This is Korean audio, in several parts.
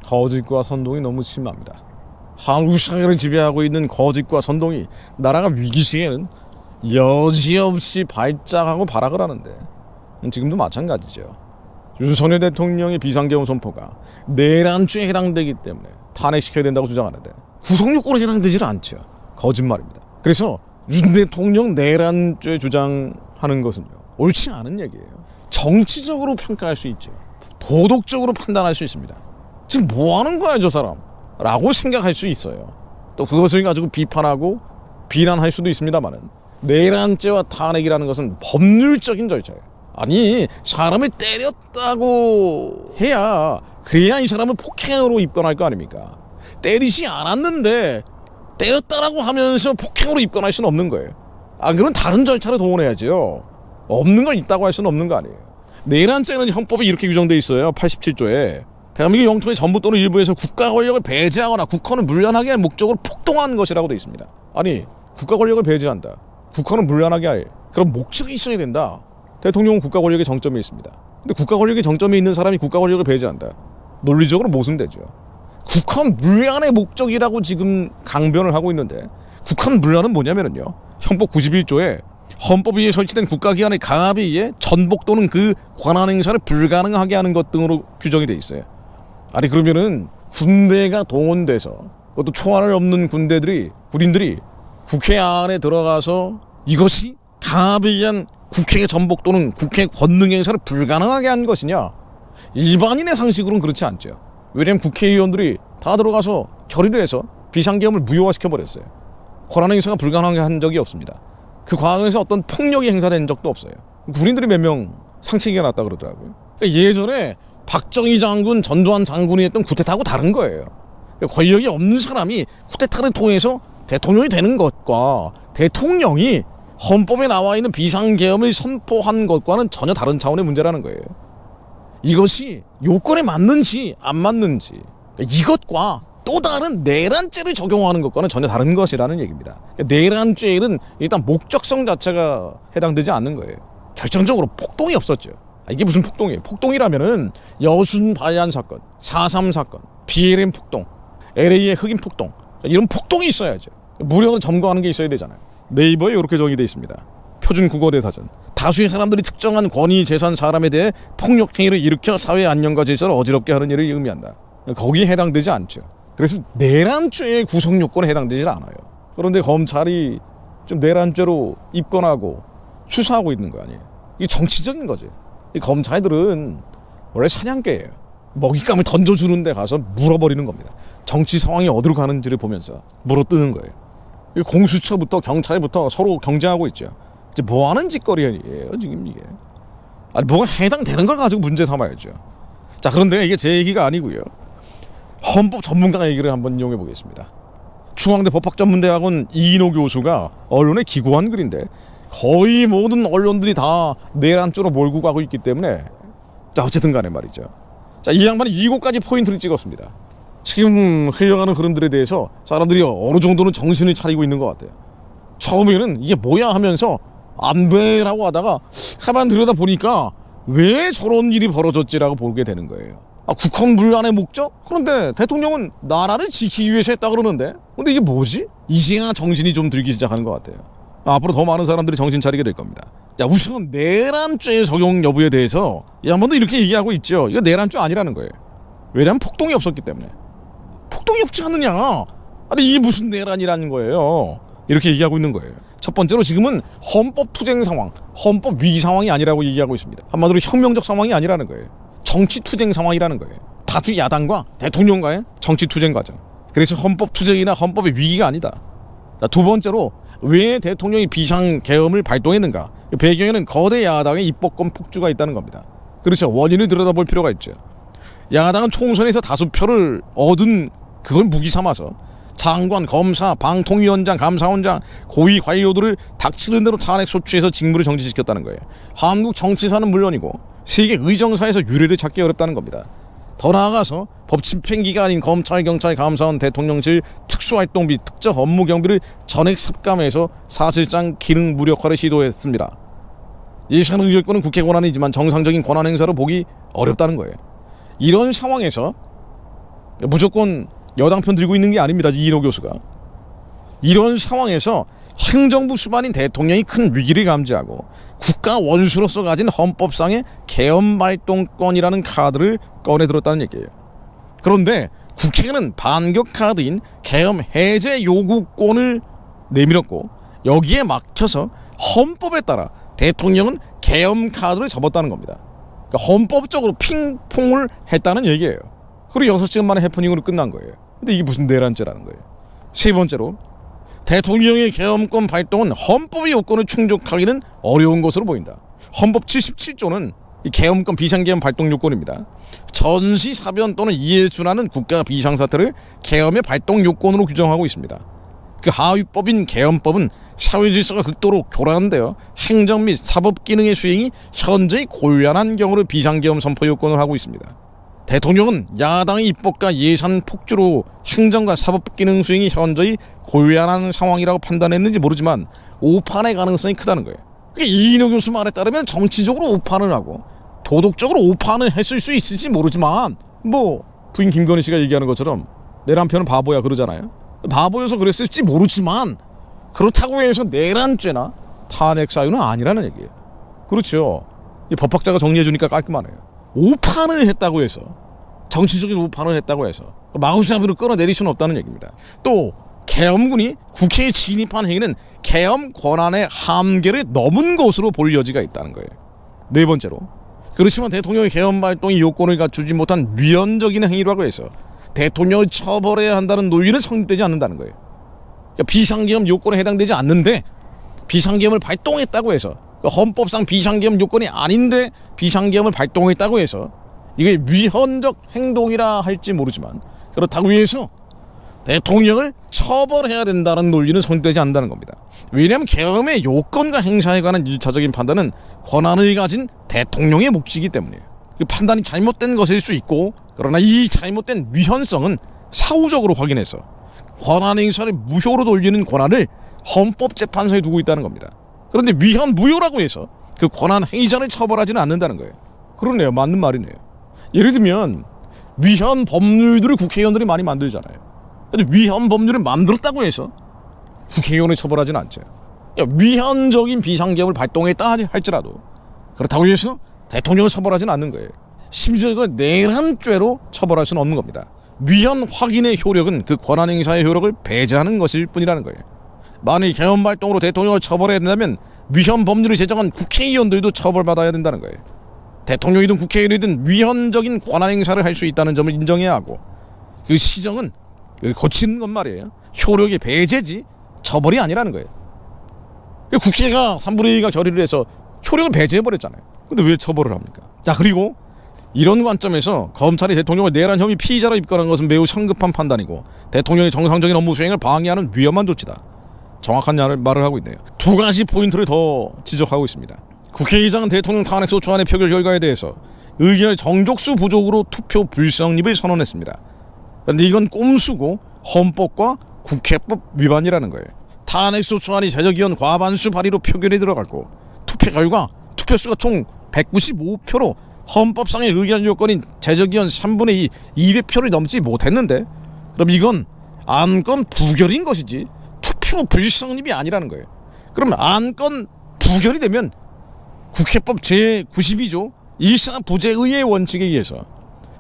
거짓과 선동이 너무 심합니다. 한국 사회를 지배하고 있는 거짓과 선동이 나라가 위기 시에는 여지없이 발작하고 발악을 하는데 지금도 마찬가지죠. 윤석열 대통령의 비상계엄 선포가 내란죄에 해당되기 때문에 탄핵시켜야 된다고 주장하는데 구속요건에 해당되질 않죠. 거짓말입니다. 그래서 윤 대통령 내란죄 주장하는 것은요, 옳지 않은 얘기예요. 정치적으로 평가할 수 있죠. 도덕적으로 판단할 수 있습니다. 지금 뭐 하는 거야 저 사람? 라고 생각할 수 있어요. 또 그것을 가지고 비판하고 비난할 수도 있습니다만은 내란죄와 탄핵이라는 것은 법률적인 절차예요. 아니, 사람을 때렸다고 해야 그래야 이 사람을 폭행으로 입건할 거 아닙니까? 때리지 않았는데 때렸다라고 하면서 폭행으로 입건할 수는 없는 거예요. 그럼 다른 절차를 동원해야죠. 없는 걸 있다고 할 수는 없는 거 아니에요. 내란죄는 헌법에 이렇게 규정돼 있어요. 87조에 대한민국 영토의 전부 또는 일부에서 국가 권력을 배제하거나 국헌을 문란하게 할 목적으로 폭동한 것이라고 돼 있습니다. 아니, 국가 권력을 배제한다, 국헌을 문란하게 할 그런 목적이 있어야 된다. 대통령은 국가 권력의 정점에 있습니다. 근데 국가 권력의 정점에 있는 사람이 국가 권력을 배제한다, 논리적으로 모순되죠. 국헌 문란의 목적이라고 지금 강변을 하고 있는데, 국헌 문란은 뭐냐면요, 헌법 91조에 헌법 위에 설치된 국가기관의 강압에 의해 전복 또는 그 권한 행사를 불가능하게 하는 것 등으로 규정이 돼 있어요. 아니, 그러면은 군대가 동원돼서, 그것도 총알을 없는 군인들이 국회 안에 들어가서 이것이 강압에 의한 국회의 전복 또는 국회 권능 행사를 불가능하게 한 것이냐? 일반인의 상식으로는 그렇지 않죠. 왜냐하면 국회의원들이 다 들어가서 결의를 해서 비상계엄을 무효화시켜버렸어요. 권한 행사가 불가능하게 한 적이 없습니다. 그 과정에서 어떤 폭력이 행사된 적도 없어요. 군인들이 몇 명 상처가 났다 그러더라고요. 그러니까 예전에 박정희 장군, 전두환 장군이 했던 쿠데타하고 다른 거예요. 그러니까 권력이 없는 사람이 쿠데타를 통해서 대통령이 되는 것과 대통령이 헌법에 나와 있는 비상계엄을 선포한 것과는 전혀 다른 차원의 문제라는 거예요. 이것이 요건에 맞는지 안 맞는지, 이것과 또 다른 내란죄를 적용하는 것과는 전혀 다른 것이라는 얘기입니다. 내란죄에는 일단 목적성 자체가 해당되지 않는 거예요. 결정적으로 폭동이 없었죠. 이게 무슨 폭동이에요? 폭동이라면은 여순 반란 사건, 4.3 사건, BLM 폭동, LA의 흑인 폭동, 이런 폭동이 있어야죠. 무력으로 점거하는 게 있어야 되잖아요. 네이버에 이렇게 정의되어 있습니다. 표준 국어대사전. 다수의 사람들이 특정한 권위, 재산, 사람에 대해 폭력행위를 일으켜 사회 안녕과 질서를 어지럽게 하는 일을 의미한다. 거기에 해당되지 않죠. 그래서 내란죄의 구성 요건에 해당되지 않아요. 그런데 검찰이 좀 내란죄로 입건하고 수사하고 있는 거 아니에요. 이게 정치적인 거죠. 이 검찰들은 원래 사냥개예요. 먹잇감을 던져주는 데 가서 물어버리는 겁니다. 정치 상황이 어디로 가는지를 보면서 물어뜯는 거예요. 공수처부터 경찰부터 서로 경쟁하고 있죠. 이제 뭐 하는 짓거리예요 지금 이게. 아니, 뭐가 해당되는 걸 가지고 문제 삼아야죠. 자, 그런데 이게 제 얘기가 아니고요, 헌법 전문가 얘기를 한번 이용해 보겠습니다. 중앙대 법학전문대학원 이인호 교수가 언론에 기고한 글인데, 거의 모든 언론들이 다 내란죄로 몰고 가고 있기 때문에, 자, 어쨌든 간에 말이죠. 자, 이 양반이 7가지 포인트를 찍었습니다. 지금 흘러가는 흐름들에 대해서 사람들이 어느 정도는 정신을 차리고 있는 것 같아요. 처음에는 이게 뭐야 하면서 안 돼라고 하다가 가만 들여다 보니까 왜 저런 일이 벌어졌지라고 보게 되는 거예요. 국헌 문란의 목적? 그런데 대통령은 나라를 지키기 위해서 했다 그러는데, 근데 이게 뭐지? 이제야 정신이 좀 들기 시작하는 것 같아요. 앞으로 더 많은 사람들이 정신 차리게 될 겁니다. 자, 우선 내란죄 적용 여부에 대해서 이 한번도 이렇게 얘기하고 있죠. 이거 내란죄 아니라는 거예요. 왜냐하면 폭동이 없었기 때문에. 폭동이 없지 않느냐? 아니, 이게 무슨 내란이라는 거예요. 이렇게 얘기하고 있는 거예요. 첫 번째로 지금은 헌법 투쟁 상황, 헌법 위기 상황이 아니라고 얘기하고 있습니다. 한마디로 혁명적 상황이 아니라는 거예요. 정치 투쟁 상황이라는 거예요. 다수 야당과 대통령과의 정치 투쟁 과정. 그래서 헌법 투쟁이나 헌법의 위기가 아니다. 자, 두 번째로 왜 대통령이 비상계엄을 발동했는가? 배경에는 거대 야당의 입법권 폭주가 있다는 겁니다. 그렇죠. 원인을 들여다볼 필요가 있죠. 야당은 총선에서 다수표를 얻은 그걸 무기 삼아서 장관, 검사, 방통위원장, 감사원장, 고위 관료들을 닥치는 대로 탄핵 소추해서 직무를 정지시켰다는 거예요. 한국 정치사는 물론이고 세계 의정사에서 유례를 찾기 어렵다는 겁니다. 더 나아가서 법 집행기관인 검찰, 경찰, 감사원, 대통령실, 특수활동비, 특정 업무 경비를 전액 삭감해서 사실상 기능 무력화를 시도했습니다. 예산 의결권은 국회 권한이지만 정상적인 권한 행사로 보기 어렵다는 거예요. 이런 상황에서 무조건 여당 편 들고 있는 게 아닙니다. 이인호 교수가. 이런 상황에서 행정부 수반인 대통령이 큰 위기를 감지하고 국가 원수로서 가진 헌법상의 계엄 발동권이라는 카드를 꺼내들었다는 얘기예요. 그런데 국회는 반격 카드인 계엄 해제 요구권을 내밀었고 여기에 막혀서 헌법에 따라 대통령은 계엄 카드를 접었다는 겁니다. 그러니까 헌법적으로 핑퐁을 했다는 얘기예요. 그리고 6시간 만에 해프닝으로 끝난 거예요. 근데 이게 무슨 내란죄라는 거예요. 세 번째로 대통령의 계엄권 발동은 헌법의 요건을 충족하기는 어려운 것으로 보인다. 헌법 77조는 이 계엄권 비상계엄 발동 요건입니다. 전시 사변 또는 이에 준하는 국가 비상사태를 계엄의 발동 요건으로 규정하고 있습니다. 그 하위법인 계엄법은 사회질서가 극도로 교란되어 행정 및 사법 기능의 수행이 현저히 곤란한 경우를 비상계엄 선포 요건을 하고 있습니다. 대통령은 야당의 입법과 예산 폭주로 행정과 사법 기능 수행이 현저히 곤란한 상황이라고 판단했는지 모르지만 오판의 가능성이 크다는 거예요. 그러니까 이인호 교수 말에 따르면 정치적으로 오판을 하고 도덕적으로 오판을 했을 수 있을지 모르지만 뭐 부인 김건희 씨가 얘기하는 것처럼 내 남편은 바보야 그러잖아요. 바보여서 그랬을지 모르지만 그렇다고 해서 내란죄나 탄핵 사유는 아니라는 얘기예요. 그렇죠. 이 법학자가 정리해 주니까 깔끔하네요. 오판을 했다고 해서 정치적인 오판을 했다고 해서 마구잡이로 끌어내릴 수는 없다는 얘기입니다. 또 계엄군이 국회에 진입한 행위는 계엄 권한의 한계를 넘은 것으로 볼 여지가 있다는 거예요. 네 번째로 그렇지만 대통령의 계엄 발동이 요건을 갖추지 못한 위헌적인 행위라고 해서 대통령을 처벌해야 한다는 논리는 성립되지 않는다는 거예요. 그러니까 비상계엄 요건에 해당되지 않는데 비상계엄을 발동했다고 해서 헌법상 비상계엄 요건이 아닌데 비상계엄을 발동했다고 해서 이게 위헌적 행동이라 할지 모르지만 그렇다고 해서 대통령을 처벌해야 된다는 논리는 성립되지 않는다는 겁니다. 왜냐하면 계엄의 요건과 행사에 관한 1차적인 판단은 권한을 가진 대통령의 몫이기 때문이에요. 그 판단이 잘못된 것일 수 있고 그러나 이 잘못된 위헌성은 사후적으로 확인해서 권한 행사를 무효로 돌리는 권한을 헌법재판소에 두고 있다는 겁니다. 그런데 위헌 무효라고 해서 그 권한 행위자를 처벌하지는 않는다는 거예요. 그러네요. 맞는 말이네요. 예를 들면 위헌 법률들을 국회의원들이 많이 만들잖아요. 근데 위헌 법률을 만들었다고 해서 국회의원을 처벌하지는 않죠. 위헌적인 비상계엄을 발동했다 할지라도 그렇다고 해서 대통령을 처벌하지는 않는 거예요. 심지어 이건 내란죄로 처벌할 수는 없는 겁니다. 위헌 확인의 효력은 그 권한 행사의 효력을 배제하는 것일 뿐이라는 거예요. 만일 계엄 발동으로 대통령을 처벌해야 된다면 위헌 법률을 제정한 국회의원들도 처벌받아야 된다는 거예요. 대통령이든 국회의원이든 위헌적인 권한 행사를 할 수 있다는 점을 인정해야 하고 그 시정은 고치는 것 말이에요. 효력의 배제지 처벌이 아니라는 거예요. 국회가 3분의 2가 결의를 해서 효력을 배제해버렸잖아요. 근데 왜 처벌을 합니까? 자, 그리고 이런 관점에서 검찰이 대통령을 내란 혐의 피의자로 입건한 것은 매우 성급한 판단이고 대통령의 정상적인 업무 수행을 방해하는 위험한 조치다. 정확한 말을 하고 있네요. 두 가지 포인트를 더 지적하고 있습니다. 국회의장은 대통령 탄핵소추안의 표결 결과에 대해서 의견의 정족수 부족으로 투표 불성립을 선언했습니다. 그런데 이건 꼼수고 헌법과 국회법 위반이라는 거예요. 탄핵소추안이 제적의원 과반수 발의로 표결에 들어갔고 투표 결과 투표수가 총 195표로 헌법상의 의견 요건인 제적의원 3분의 2 200표를 넘지 못했는데 그럼 이건 안건 부결인 것이지 투표 불성립이 아니라는 거예요. 그러면 안건 부결이 되면 국회법 제92조 일사부재의의 원칙에 의해서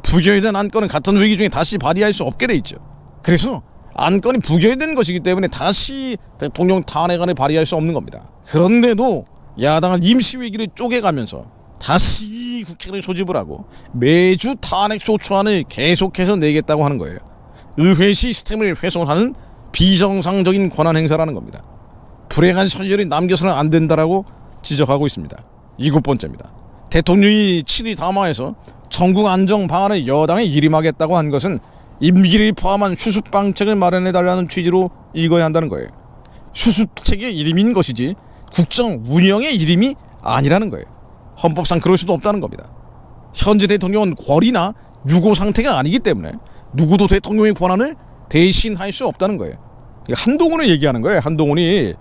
부결된 안건은 같은 회기 중에 다시 발의할 수 없게 돼 있죠. 그래서 안건이 부결된 것이기 때문에 다시 대통령 탄핵안을 발의할 수 없는 겁니다. 그런데도 야당은 임시회기를 쪼개가면서 다시 국회를 소집을 하고 매주 탄핵소추안을 계속해서 내겠다고 하는 거예요. 의회 시스템을 훼손하는 비정상적인 권한 행사라는 겁니다. 불행한 선열이 남겨서는 안 된다라고 지적하고 있습니다. 7번째입니다. 대통령이 7일 담화에서 전국 안정 방안을 여당에 일임하겠다고 한 것은 임기를 포함한 수습방책을 마련해달라는 취지로 읽어야 한다는 거예요. 수습책의 일임인 것이지 국정 운영의 일임이 아니라는 거예요. 헌법상 그럴 수도 없다는 겁니다. 현재 대통령은 권리나 유고 상태가 아니기 때문에 누구도 대통령의 권한을 대신할 수 없다는 거예요. 한동훈을 얘기하는 거예요. 한동훈이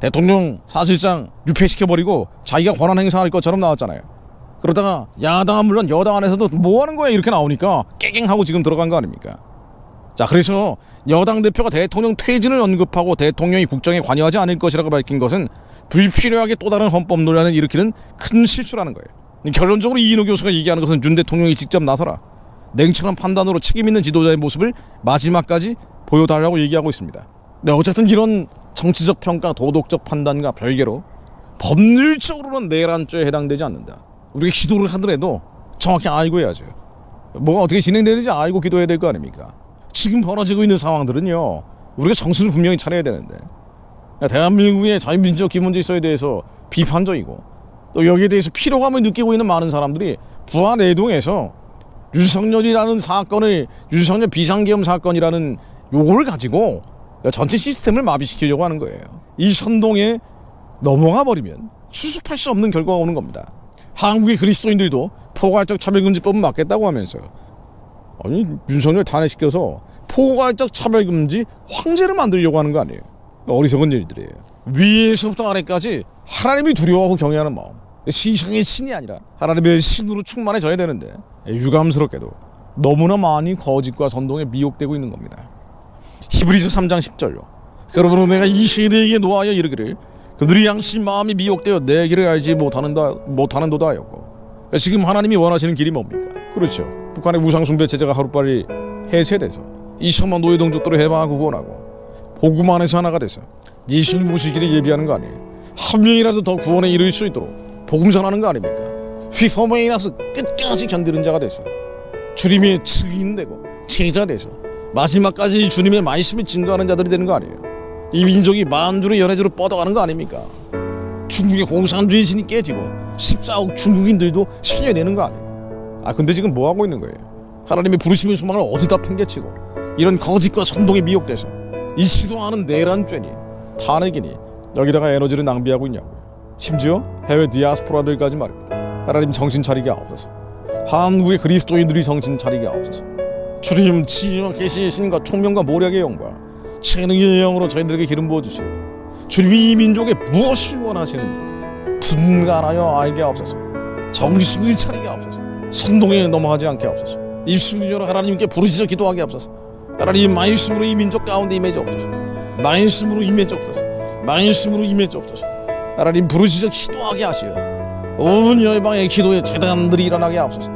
대통령 사실상 유폐시켜버리고 자기가 권한 행사할 것처럼 나왔잖아요. 그러다가 야당은 물론 여당 안에서도 뭐 하는 거야 이렇게 나오니까 깨갱하고 지금 들어간 거 아닙니까? 자, 그래서 여당 대표가 대통령 퇴진을 언급하고 대통령이 국정에 관여하지 않을 것이라고 밝힌 것은 불필요하게 또 다른 헌법 논란을 일으키는 큰 실수라는 거예요. 결론적으로 이인호 교수가 얘기하는 것은 윤 대통령이 직접 나서라, 냉철한 판단으로 책임 있는 지도자의 모습을 마지막까지 보여달라고 얘기하고 있습니다. 네, 어쨌든 이런 정치적 평가, 도덕적 판단과 별개로 법률적으로는 내란죄에 해당되지 않는다. 우리가 기도를 하더라도 정확히 알고 해야죠. 뭐가 어떻게 진행되는지 알고 기도해야 될 거 아닙니까? 지금 벌어지고 있는 상황들은요, 우리가 정신을 분명히 차려야 되는데, 대한민국의 자유민주적 기본질서에 대해서 비판적이고 또 여기에 대해서 피로감을 느끼고 있는 많은 사람들이 부안해동에서 윤석열이라는 사건을, 윤석열 비상계엄 사건이라는 요거를 가지고 전체 시스템을 마비시키려고 하는 거예요. 이 선동에 넘어가 버리면 수습할 수 없는 결과가 오는 겁니다. 한국의 그리스도인들도 포괄적 차별금지법은 막겠다고 하면서, 아니 윤석열 탄핵시켜서 포괄적 차별금지 황제를 만들려고 하는 거 아니에요. 어리석은 일들이에요. 위에서부터 아래까지 하나님이 두려워하고 경외하는 마음, 세상의 신이 아니라 하나님의 신으로 충만해져야 되는데 유감스럽게도 너무나 많이 거짓과 선동에 미혹되고 있는 겁니다. 히브리서 3장 10절로 그러므로 내가 이 세대에게 노하여 이르기를 그들이 양심 마음이 미혹되어 내 길을 알지 못하는도다 하였고, 지금 하나님이 원하시는 길이 뭡니까? 그렇죠. 북한의 우상숭배 체제가 하루빨리 해체돼서 2천만 노예동족들을 해방하고 구원하고 복음 안에서 하나가 돼서 예수님 모시기를 예비하는 거 아니에요. 한 명이라도 더 구원에 이를 수 있도록 복음 전하는 거 아닙니까? 휘퍼메이나스 끝까지 견디는 자가 돼서 주님의 증인되고 제자 돼서 마지막까지 주님의 말씀을 증거하는 자들이 되는 거 아니에요. 이 민족이 만주로 연해주로 뻗어가는 거 아닙니까? 중국의 공산주의 신이 깨지고 14억 중국인들도 살려내는 거 아니에요. 근데 지금 뭐 하고 있는 거예요? 하나님의 부르심의 소망을 어디다 팽개치고 이런 거짓과 선동에 미혹돼서 이 시도하는 내란죄니 탄핵이니 여기다가 에너지를 낭비하고 있냐고요. 심지어 해외 디아스포라들까지 말입니다. 하나님 정신 차리게 하옵소서. 한국의 그리스도인들이 정신 차리게 하옵소서. 주님 치유와 계시의 신과 총명과 모략의 영과 재능의 영으로 저희들에게 기름 부어주시오. 주님이 이 민족에 무엇을 원하시는지 분간하여 알게 하옵소서. 정신을 차리게 하옵소서. 선동에 넘어가지 않게 하옵소서. 입술을 열어 하나님께 부르짖어 기도하게 하옵소서. 하나님 말씀으로 이 민족 가운데 임해 주옵소서. 말씀으로 임해 주옵소서. 말씀으로 임해 주옵소서. 하나님 부르짖어 기도하게 하시어 온 열방의 기도의 재단들이 일어나게 하옵소서.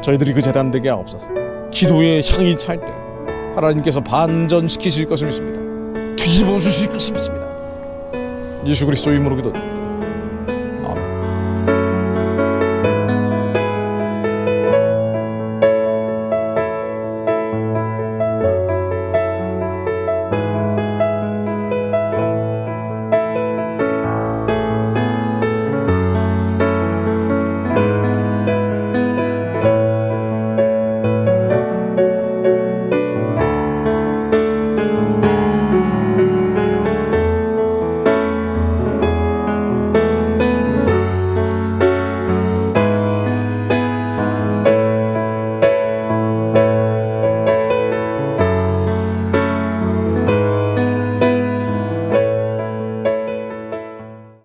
저희들이 그 재단 되게 하옵소서. 기도의 향이 찰 때 하나님께서 반전시키실 것을 믿습니다. 뒤집어 주실 것을 믿습니다. 예수 그리스도 이름으로 기도드립니다.